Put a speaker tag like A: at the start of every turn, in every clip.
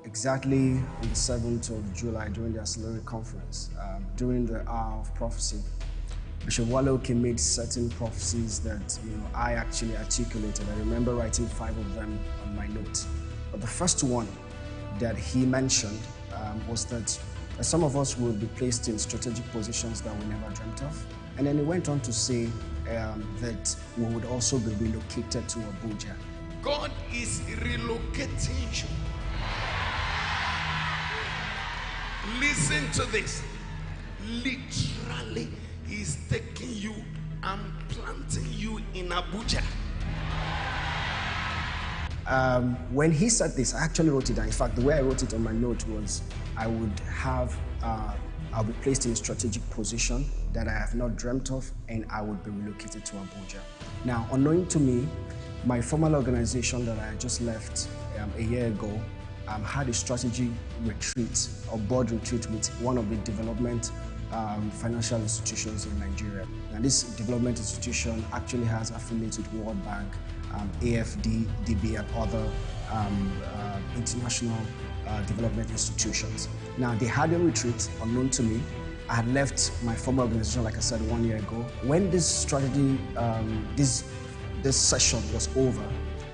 A: Exactly on the 7th of July during the Accelerate Conference, during the Hour of Prophecy, Bishop Waloke made certain prophecies that I actually articulated. I remember writing 5 of them on my notes. But the first one that he mentioned was that some of us will be placed in strategic positions that we never dreamt of. And then he went on to say that we would also be relocated to Abuja.
B: God is relocating you. Listen to this. Literally, He's taking you and planting you in Abuja.
A: When he said this, I actually wrote it down. In fact, the way I wrote it on my note was I'll be placed in a strategic position that I have not dreamt of, and I would be relocated to Abuja. Now, unknowing to me, my former organization that I just left a year ago had a strategy retreat or board retreat with one of the development financial institutions in Nigeria. Now, this development institution actually has affiliates with World Bank, AFD, DB, and other international development institutions. Now, they had a retreat unknown to me. I had left my former organization, like I said, 1 year ago. When this strategy, this session was over,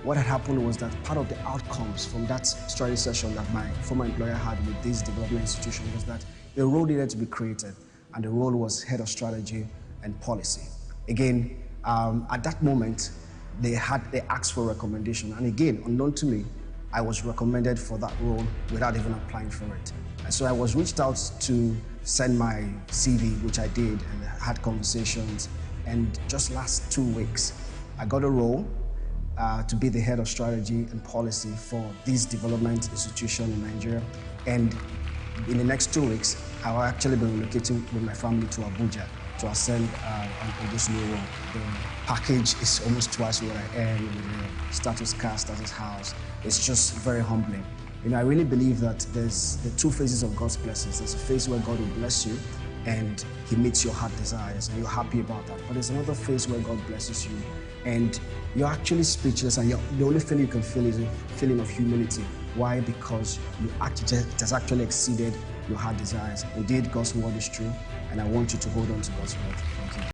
A: what had happened was that part of the outcomes from that strategy session that my former employer had with this development institution was that a role needed to be created, and the role was head of strategy and policy. Again, at that moment, they asked for a recommendation, and again, unknown to me, I was recommended for that role without even applying for it. And so I was reached out to send my CV, which I did, and had conversations. And just last 2 weeks, I got a role to be the head of strategy and policy for this development institution in Nigeria. And in the next 2 weeks, I will actually be relocating with my family to Abuja to ascend on this new role. The package is almost twice what I earn, status car, status house. It's just very humbling. I really believe that there's the 2 phases of God's blessings. There's a phase where God will bless you and He meets your heart desires and you're happy about that. But there's another phase where God blesses you and you're actually speechless, and the only feeling you can feel is a feeling of humility. Why? Because it has actually exceeded your heart desires. Indeed, God's word is true, and I want you to hold on to God's word. Thank you.